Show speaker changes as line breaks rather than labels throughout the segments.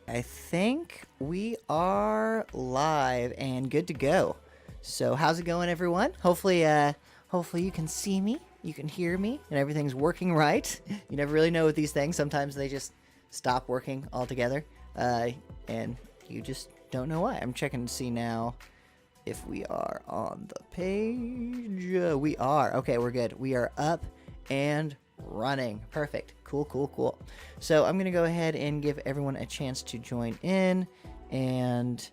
I think we are live and good to go. So how's it going, everyone? Hopefully you can see me, you can hear me, and everything's working right. You never really know with these things. Sometimes they just stop working altogether, and you just don't know why. I'm checking to see now if we are on the page. We are. Okay, we're good. We are up and running. Perfect. Cool. So I'm going to go ahead and give everyone a chance to join in and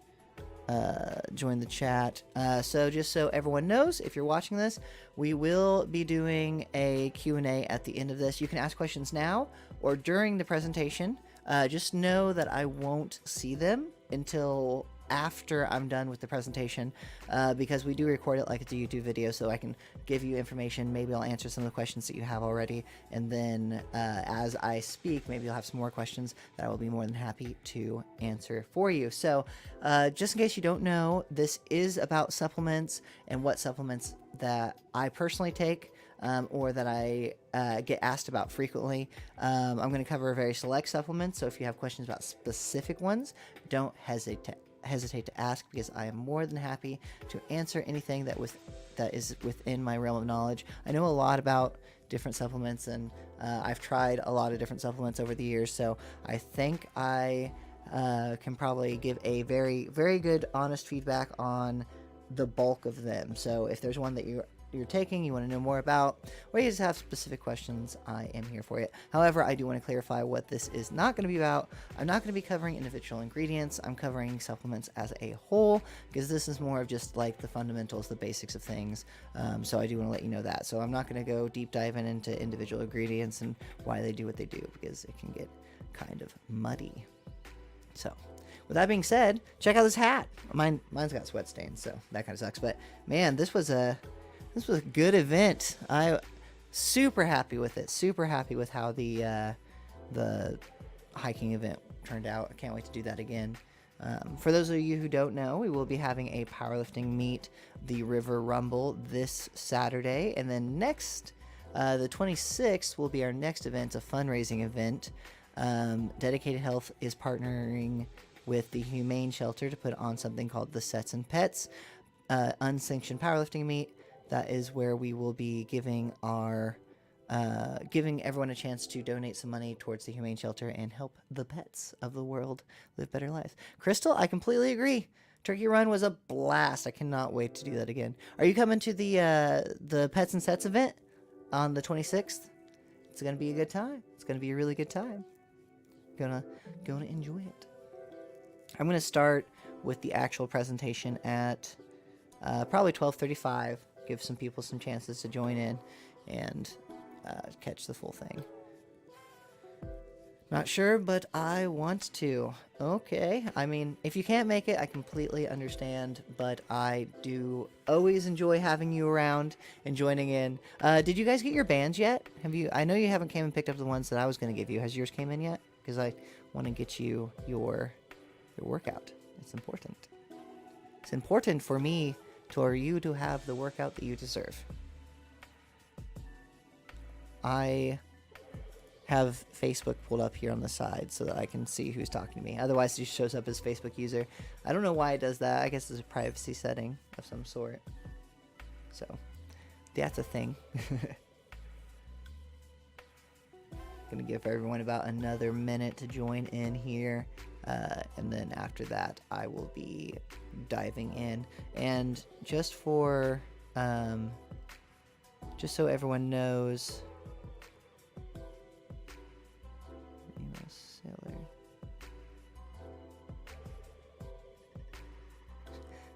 join the chat. So just so everyone knows, if you're watching this, we will be doing a Q&A at the end of this. You can ask questions now or during the presentation. Just know that I won't see them until after I'm done with the presentation, because we do record it like it's a YouTube video, so I can give you information. Maybe I'll answer some of the questions that you have already, and then as I speak, maybe you'll have some more questions that I will be more than happy to answer for you. So just in case you don't know, this is about supplements and what supplements that I personally take, or that I get asked about frequently. I'm going to cover very select supplements, so if you have questions about specific ones, don't hesitate to ask, because I am more than happy to answer anything that is within my realm of knowledge. I know a lot about different supplements, and I've tried a lot of different supplements over the years, so I think I can probably give a very, very good, honest feedback on the bulk of them. So if there's one that you're taking, you want to know more about, or you just have specific questions, I am here for you. However, I do want to clarify what this is not going to be about. I'm not going to be covering individual ingredients. I'm covering supplements as a whole, because this is more of just like the fundamentals, the basics of things. So I do want to let you know that. So I'm not going to go deep diving into individual ingredients and why they do what they do, because it can get kind of muddy. So with that being said, check out this hat. Mine's got sweat stains, so that kind of sucks. But man, this was a good event. I super happy with it. Super happy with how the hiking event turned out. I can't wait to do that again. For those of you who don't know, we will be having a powerlifting meet, the River Rumble, this Saturday, and then next, the 26th will be our next event, a fundraising event. Dedicated Health is partnering with the Humane Shelter to put on something called the Sets and Pets unsanctioned powerlifting meet. That is where we will be giving everyone a chance to donate some money towards the Humane Shelter and help the pets of the world live better lives. Crystal, I completely agree. Turkey Run was a blast. I cannot wait to do that again. Are you coming to the Pets and Sets event on the 26th? It's gonna be a good time. It's gonna be a really good time. Gonna enjoy it. I'm gonna start with the actual presentation at probably 12:35. Give some people some chances to join in and catch the full thing. Not sure, but I want to. Okay, I mean, if you can't make it, I completely understand, but I do always enjoy having you around and joining in. Did you guys get your bands yet? I know you haven't came and picked up the ones that I was going to give you. Has yours came in yet? Because I want to get you your workout. It's important. It's important for me for you to have the workout that you deserve. I have Facebook pulled up here on the side so that I can see who's talking to me. Otherwise, it just shows up as Facebook user. I don't know why it does that. I guess it's a privacy setting of some sort. So, that's a thing. Gonna give everyone about another minute to join in here. And then after that, I will be diving in. And just for, just so everyone knows,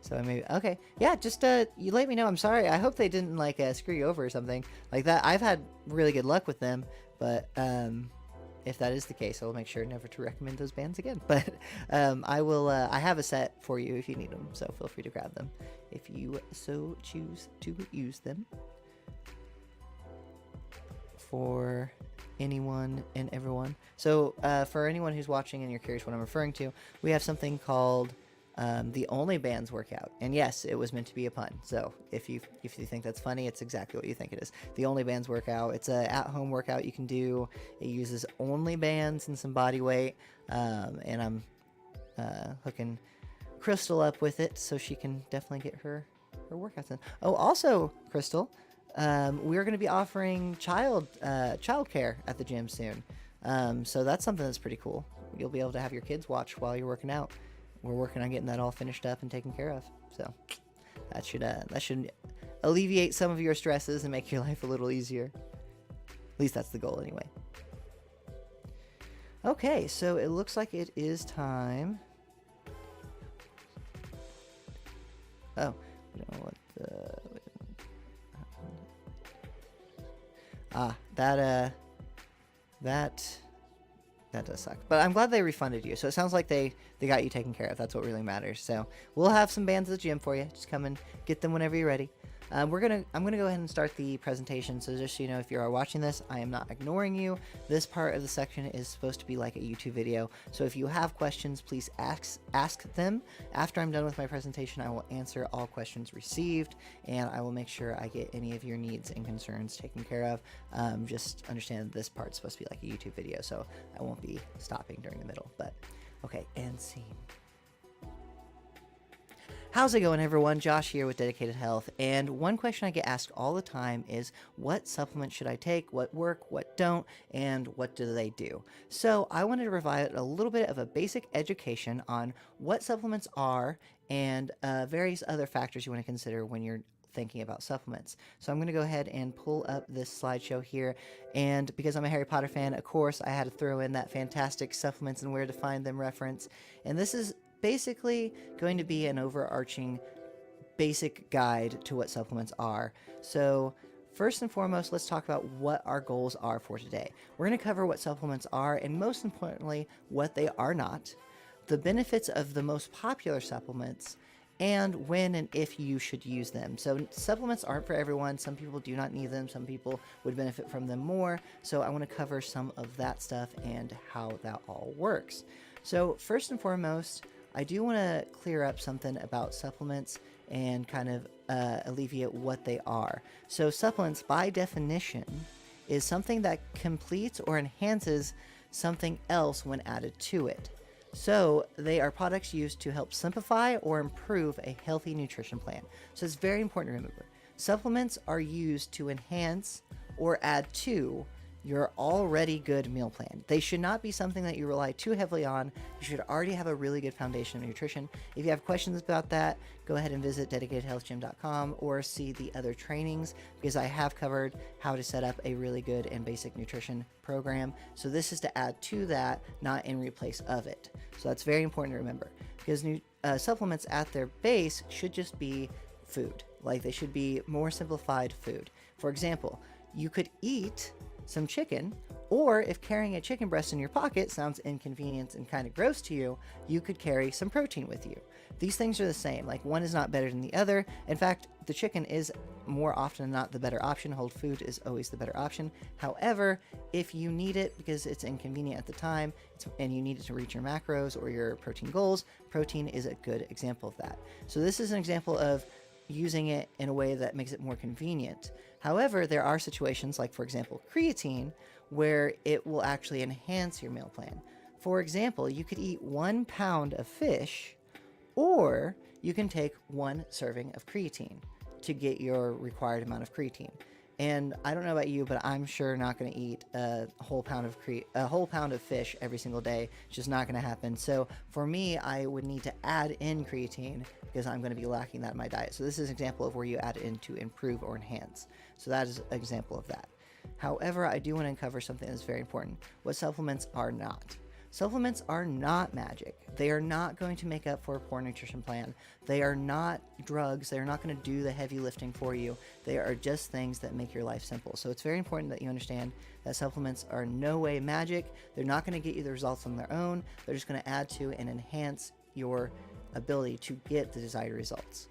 so I maybe, okay, yeah, just you let me know. I'm sorry. I hope they didn't like screw you over or something like that. I've had really good luck with them, but if that is the case, I'll make sure never to recommend those bands again. But I will. I have a set for you if you need them, so feel free to grab them if you so choose to use them. For anyone and everyone. So for anyone who's watching and you're curious what I'm referring to, we have something called the Only Bands workout. And yes, it was meant to be a pun. So if you think that's funny, it's exactly what you think it is. The Only Bands workout. It's a at-home workout you can do. It uses only bands and some body weight. And I'm hooking Crystal up with it so she can definitely get her workouts in. Oh, also, Crystal, we're going to be offering childcare at the gym soon. So that's something that's pretty cool. You'll be able to have your kids watch while you're working out. We're working on getting that all finished up and taken care of. So that should alleviate some of your stresses and make your life a little easier. At least that's the goal anyway. Okay, so it looks like it is time. Oh, we don't know what the... that does suck. But I'm glad they refunded you. So it sounds like they got you taken care of. That's what really matters. So we'll have some bands at the gym for you. Just come and get them whenever you're ready. I'm gonna go ahead and start the presentation. So just so you know, if you are watching this, I am not ignoring you. This part of the section is supposed to be like a YouTube video. So if you have questions, please ask them. After I'm done with my presentation, I will answer all questions received, and I will make sure I get any of your needs and concerns taken care of. Just understand that this part's supposed to be like a YouTube video, so I won't be stopping during the middle. But okay, and scene. How's it going, everyone? Josh here with Dedicated Health, and one question I get asked all the time is, what supplements should I take, what work, what don't, and what do they do? So I wanted to provide a little bit of a basic education on what supplements are and various other factors you want to consider when you're thinking about supplements. So I'm going to go ahead and pull up this slideshow here, and because I'm a Harry Potter fan, of course, I had to throw in that fantastic supplements and where to find them reference, and this is basically going to be an overarching basic guide to what supplements are. So first and foremost, let's talk about what our goals are for today. We're going to cover what supplements are, and most importantly, what they are not, the benefits of the most popular supplements, and when and if you should use them. So supplements aren't for everyone. Some people do not need them. Some people would benefit from them more. So I want to cover some of that stuff and how that all works. So first and foremost, I do want to clear up something about supplements and kind of alleviate what they are. So supplements, by definition, is something that completes or enhances something else when added to it. So they are products used to help simplify or improve a healthy nutrition plan. So it's very important to remember. Supplements are used to enhance or add to your already good meal plan. They should not be something that you rely too heavily on. You should already have a really good foundation of nutrition. If you have questions about that, go ahead and visit dedicatedhealthgym.com or see the other trainings, because I have covered how to set up a really good and basic nutrition program. So this is to add to that, not in replace of it. So that's very important to remember, because supplements at their base should just be food. Like, they should be more simplified food. For example, you could eat some chicken, or if carrying a chicken breast in your pocket sounds inconvenient and kind of gross to you, you could carry some protein with you. These things are the same. Like, one is not better than the other. In fact, the chicken is more often than not the better option. Whole food is always the better option. However, if you need it because it's inconvenient at the time and you need it to reach your macros or your protein goals, protein is a good example of that. So this is an example of using it in a way that makes it more convenient. However, there are situations like, for example, creatine, where it will actually enhance your meal plan. For example, you could eat 1 pound of fish, or you can take 1 serving of creatine to get your required amount of creatine. And I don't know about you, but I'm sure not going to eat a whole pound of fish every single day. It's just not going to happen. So for me, I would need to add in creatine because I'm going to be lacking that in my diet. So this is an example of where you add it in to improve or enhance. So that is an example of that. However, I do want to cover something that's very important: what supplements are not. Supplements are not magic. They are not going to make up for a poor nutrition plan. They are not drugs. They are not going to do the heavy lifting for you. They are just things that make your life simple. So it's very important that you understand that supplements are in no way magic. They're not going to get you the results on their own. They're just going to add to and enhance your ability to get the desired results.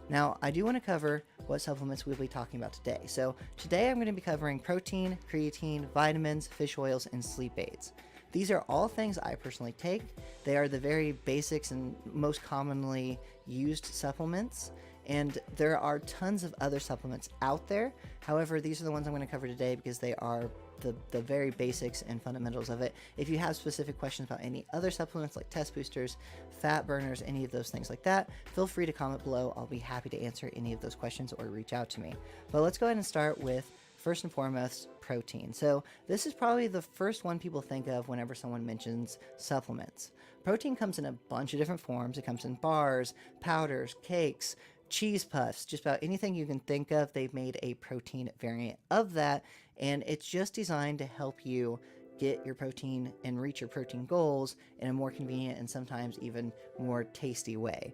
Now, I do want to cover what supplements we'll be talking about today. So today I'm going to be covering protein, creatine, vitamins, fish oils, and sleep aids. These are all things I personally take. They are the very basics and most commonly used supplements, and there are tons of other supplements out there. However, these are the ones I'm going to cover today because they are the very basics and fundamentals of it. If you have specific questions about any other supplements like test boosters, fat burners, any of those things like that, feel free to comment below. I'll be happy to answer any of those questions or reach out to me. But let's go ahead and start with, first and foremost, protein. So this is probably the first one people think of whenever someone mentions supplements. Protein comes in a bunch of different forms. It comes in bars, powders, cakes, cheese puffs, just about anything you can think of. They've made a protein variant of that, and it's just designed to help you get your protein and reach your protein goals in a more convenient and sometimes even more tasty way.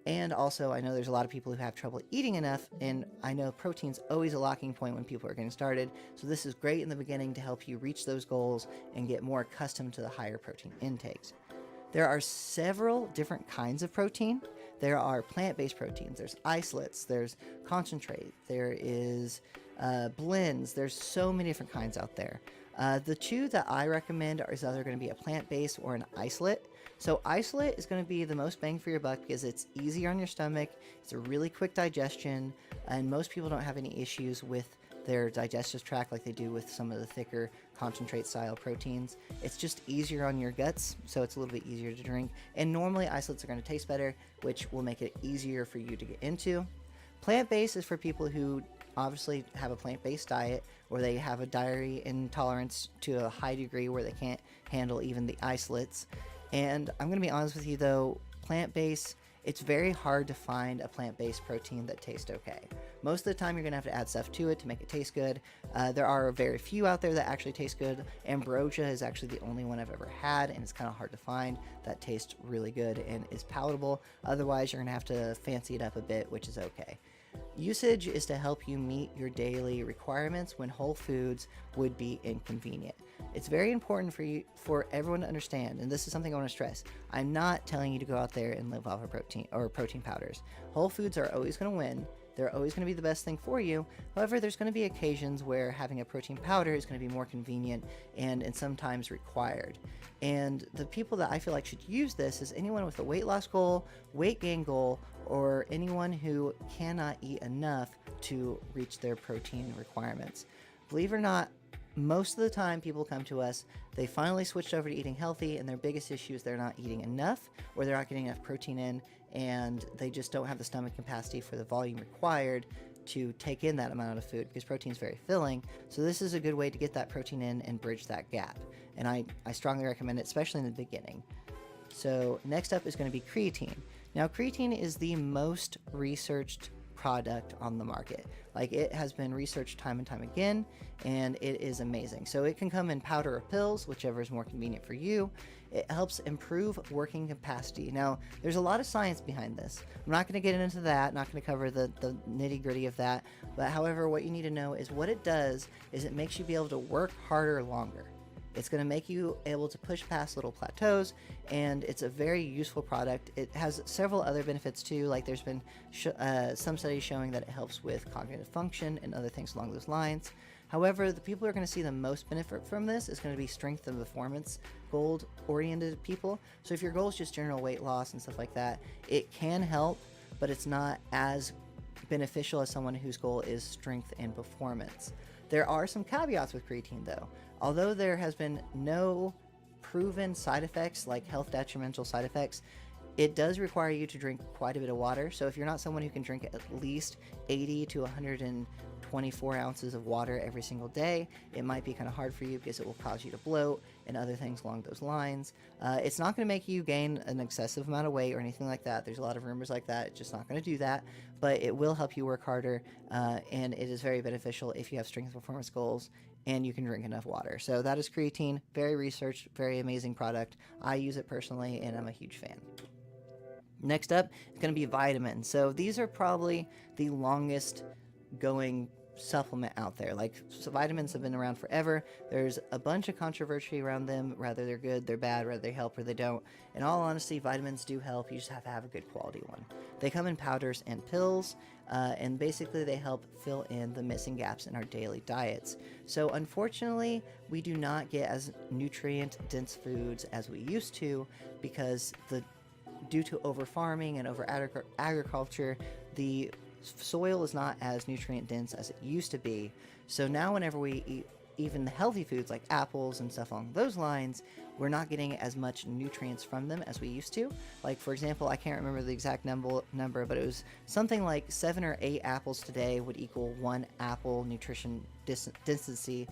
And also, I know there's a lot of people who have trouble eating enough, and I know protein's always a locking point when people are getting started, so this is great in the beginning to help you reach those goals and get more accustomed to the higher protein intakes. There are several different kinds of protein. There are plant-based proteins, there's isolates, there's concentrate, there is blends, there's so many different kinds out there. The two that I recommend is either going to be a plant-based or an isolate. So isolate is going to be the most bang for your buck because it's easier on your stomach, it's a really quick digestion, and most people don't have any issues with their digestive tract like they do with some of the thicker concentrate style proteins. It's just easier on your guts, so it's a little bit easier to drink. And normally isolates are going to taste better, which will make it easier for you to get into. Plant-based is for people who obviously have a plant-based diet or they have a dietary intolerance to a high degree where they can't handle even the isolates. And I'm going to be honest with you though, plant-based, it's very hard to find a plant-based protein that tastes okay. Most of the time you're going to have to add stuff to it to make it taste good. There are very few out there that actually taste good. Ambrosia is actually the only one I've ever had, and it's kind of hard to find that tastes really good and is palatable. Otherwise, you're going to have to fancy it up a bit, which is okay. Usage is to help you meet your daily requirements when whole foods would be inconvenient. It's very important for everyone to understand, and this is something I want to stress. I'm not telling you to go out there and live off of protein or protein powders. Whole foods are always going to win. They're always going to be the best thing for you. However, there's going to be occasions where having a protein powder is going to be more convenient and sometimes required. And the people that I feel like should use this is anyone with a weight loss goal, weight gain goal, or anyone who cannot eat enough to reach their protein requirements. Believe it or not, most of the time people come to us, they finally switched over to eating healthy, and their biggest issue is they're not eating enough, or they're not getting enough protein in, and they just don't have the stomach capacity for the volume required to take in that amount of food because protein is very filling. So this is a good way to get that protein in and bridge that gap. And I strongly recommend it, especially in the beginning. So next up is going to be creatine. Now, creatine is the most researched product on the market. Like, it has been researched time and time again, and it is amazing. So it can come in powder or pills, whichever is more convenient for you. It helps improve working capacity. Now, there's a lot of science behind this. I'm not going to get into that, not going to cover the nitty gritty of that, but however, what you need to know is what it does is it makes you be able to work harder longer. It's going to make you able to push past little plateaus, and it's a very useful product. It has several other benefits too, like there's been some studies showing that it helps with cognitive function and other things along those lines. However, the people who are going to see the most benefit from this is going to be strength and performance goal-oriented people. So if your goal is just general weight loss and stuff like that, it can help, but it's not as beneficial as someone whose goal is strength and performance. There are some caveats with creatine though. Although there has been no proven side effects, like health detrimental side effects, it does require you to drink quite a bit of water. So if you're not someone who can drink at least 80 to 124 ounces of water every single day, it might be kind of hard for you because it will cause you to bloat and other things along those lines. It's not going to make you gain an excessive amount of weight or anything like that. There's a lot of rumors like that. It's just not going to do that, but it will help you work harder, and it is very beneficial if you have strength performance goals and you can drink enough water. So that is creatine. Very researched, very amazing product. I use it personally, and I'm a huge fan. Next up is going to be vitamins. So these are probably the longest going supplement out there. So vitamins have been around forever. There's a bunch of controversy around them, whether they're good, they're bad, whether they help or they don't. In all honesty, vitamins do help. You just have to have a good quality one. They come in powders and pills, and basically they help fill in the missing gaps in our daily diets. So unfortunately, we do not get as nutrient dense foods as we used to because due to over farming and over agriculture, the soil is not as nutrient dense as it used to be. So now whenever we eat even the healthy foods like apples and stuff along those lines, we're not getting as much nutrients from them as we used to. Like, for example, I can't remember the exact number, but it was something like 7 or 8 apples today would equal 1 apple nutrition density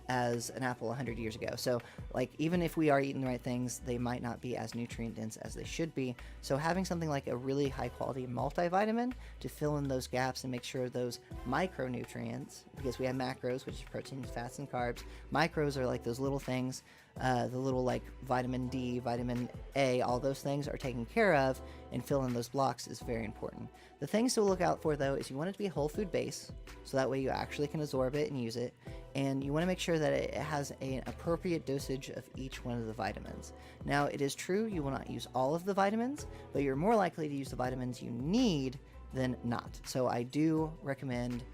as an apple 100 years ago. So, like, even if we are eating the right things, they might not be as nutrient dense as they should be. So having something like a really high quality multivitamin to fill in those gaps and make sure those micronutrients, because we have macros, which is proteins, fats, and carbs. Micros are like those little things, the little like vitamin D, vitamin A, all those things are taken care of, and fill in those blocks is very important. The things to look out for, though, is you want it to be a whole food base, so that way you actually can absorb it and use it. And you want to make sure that it has an appropriate dosage of each one of the vitamins. Now, it is true you will not use all of the vitamins, but you're more likely to use the vitamins you need than not. So I do recommend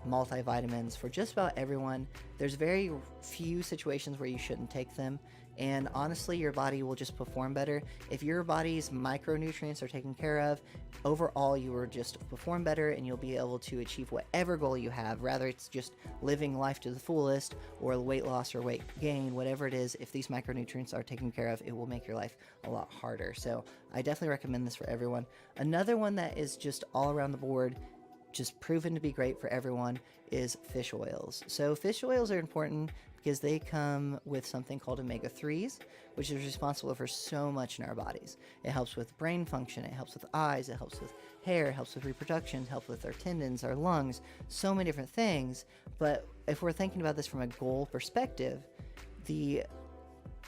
multivitamins for just about everyone. There's very few situations where you shouldn't take them, and honestly, your body will just perform better. If your body's micronutrients are taken care of, overall you will just perform better, and you'll be able to achieve whatever goal you have, rather it's just living life to the fullest, or weight loss or weight gain, whatever it is. If these micronutrients are taken care of, it will make your life a lot harder. So I definitely recommend this for everyone. Another one that is just all around the board, just proven to be great for everyone, is fish oils. So fish oils are important because they come with something called omega-3s, which is responsible for so much in our bodies. It helps with brain function, it helps with eyes, it helps with hair, it helps with reproduction, it helps with our tendons, our lungs, so many different things. But if we're thinking about this from a goal perspective, the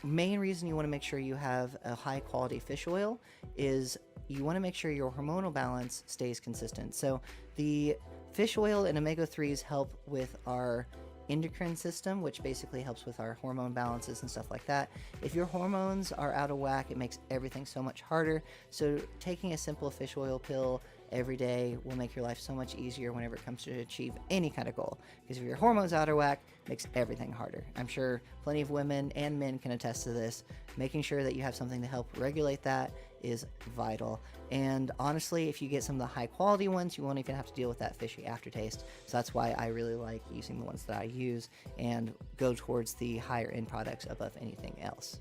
main reason you want to make sure you have a high quality fish oil is you want to make sure your hormonal balance stays consistent. So the fish oil and omega-3s help with our endocrine system, which basically helps with our hormone balances and stuff like that. If your hormones are out of whack, it makes everything so much harder. So taking a simple fish oil pill every day will make your life so much easier whenever it comes to achieve any kind of goal. Because if your hormones out of whack, it makes everything harder. I'm sure plenty of women and men can attest to this. Making sure that you have something to help regulate that is vital. And honestly, if you get some of the high quality ones, you won't even have to deal with that fishy aftertaste. So that's why I really like using the ones that I use and go towards the higher end products above anything else.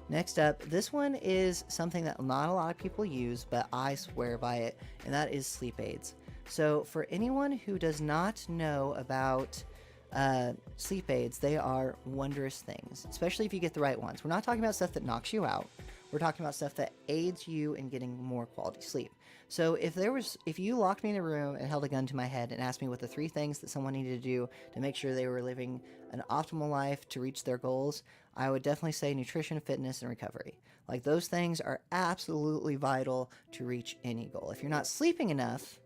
Next up, this one is something that not a lot of people use, but I swear by it, and that is sleep aids. So for anyone who does not know about sleep aids, they are wondrous things, especially if you get the right ones. We're not talking about stuff that knocks you out. We're talking about stuff that aids you in getting more quality sleep. So if you locked me in a room and held a gun to my head and asked me what the 3 things that someone needed to do to make sure they were living an optimal life to reach their goals, I would definitely say nutrition, fitness, and recovery. Like, those things are absolutely vital to reach any goal. If you're not sleeping enough,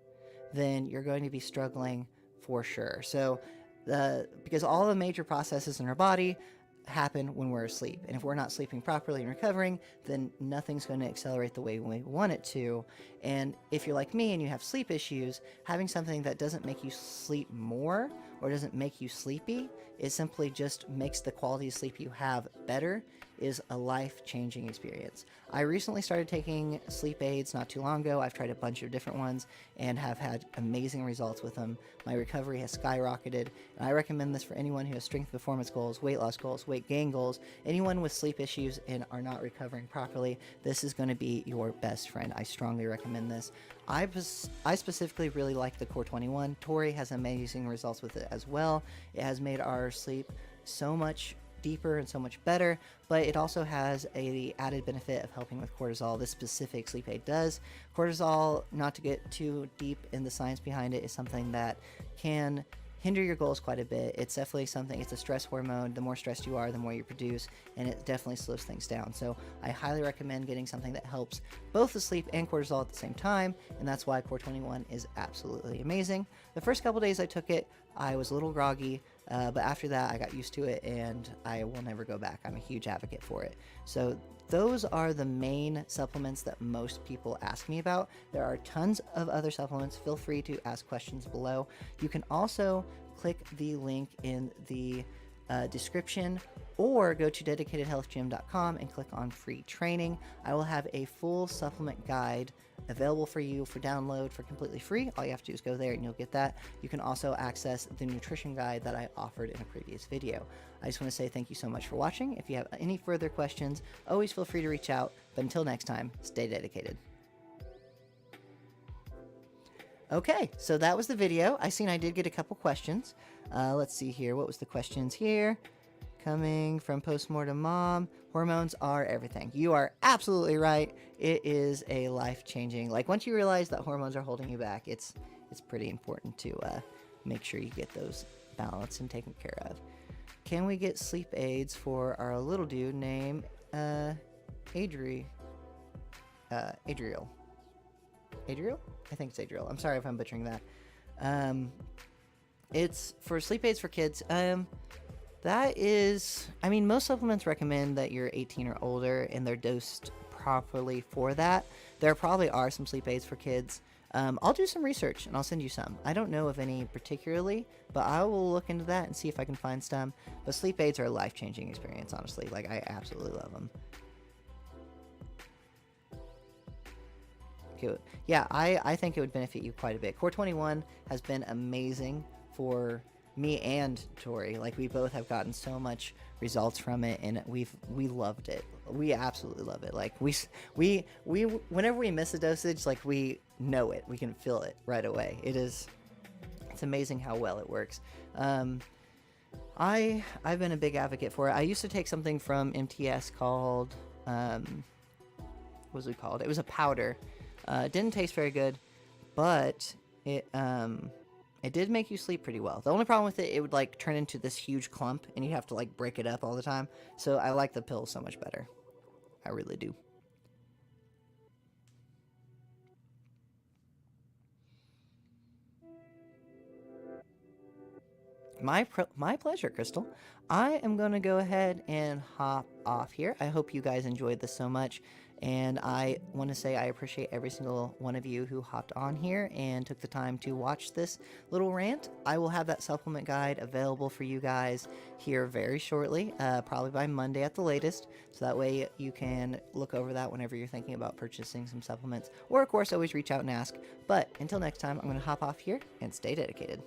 then you're going to be struggling for sure. So because all the major processes in our body happen when we're asleep, and if we're not sleeping properly and recovering, then nothing's going to accelerate the way we want it to. And if you're like me and you have sleep issues, having something that doesn't make you sleep more or doesn't make you sleepy, it simply just makes the quality of sleep you have better, is a life-changing experience. I recently started taking sleep aids not too long ago. I've tried a bunch of different ones and have had amazing results with them. My recovery has skyrocketed, and I recommend this for anyone who has strength performance goals, weight loss goals, weight gain goals, anyone with sleep issues and are not recovering properly. This is going to be your best friend. I strongly recommend this. I specifically really like the Core 21. Tori has amazing results with it as well. It has made our sleep so much deeper and so much better, but it also has the added benefit of helping with cortisol. This specific sleep aid does. Cortisol, not to get too deep in the science behind it, is something that can hinder your goals quite a bit. It's definitely something, it's a stress hormone. The more stressed you are, the more you produce, and it definitely slows things down. So I highly recommend getting something that helps both the sleep and cortisol at the same time, and that's why Core 21 is absolutely amazing. The first couple days I took it, I was a little groggy, but after that I got used to it, and I will never go back. I'm a huge advocate for it. So those are the main supplements that most people ask me about. There are tons of other supplements. Feel free to ask questions below. You can also click the link in the description, or go to dedicatedhealthgym.com and click on free training. I will have a full supplement guide available for you for download for completely free. All you have to do is go there and you'll get that. You can also access the nutrition guide that I offered in a previous video. I just want to say thank you so much for watching. If you have any further questions, always feel free to reach out. But until next time, stay dedicated. Okay, so that was the video. I did get a couple questions. Let's see here. What was the questions here? Coming from Postmortem Mom, hormones are everything. You are absolutely right. It is a life-changing. Like, once you realize that hormones are holding you back, it's pretty important to make sure you get those balanced and taken care of. Can we get sleep aids for our little dude named Adriel? Adriel? I think it's Adriel. I'm sorry if I'm butchering that. It's for sleep aids for kids. That is, I mean, most supplements recommend that you're 18 or older and they're dosed properly for that. There probably are some sleep aids for kids. I'll do some research and I'll send you some. I don't know of any particularly, but I will look into that and see if I can find some. But sleep aids are a life-changing experience, honestly. Like, I absolutely love them. Okay, yeah, I think it would benefit you quite a bit. Core 21 has been amazing for me and Tori. Like, we both have gotten so much results from it, and we loved it. We absolutely love it. Like, we whenever we miss a dosage, like, we know it. We can feel it right away. It's amazing how well it works. I've been a big advocate for it. I used to take something from MTS called what was it called? It was a powder. It didn't taste very good, but it did make you sleep pretty well. The only problem with it would like turn into this huge clump, and you'd have to like break it up all the time. So I like the pill so much better. I really do. My pleasure, Crystal. I am going to go ahead and hop off here. I hope you guys enjoyed this so much. And I want to say I appreciate every single one of you who hopped on here and took the time to watch this little rant. I will have that supplement guide available for you guys here very shortly, probably by Monday at the latest. So that way you can look over that whenever you're thinking about purchasing some supplements. Or, of course, always reach out and ask. But until next time, I'm going to hop off here and stay dedicated.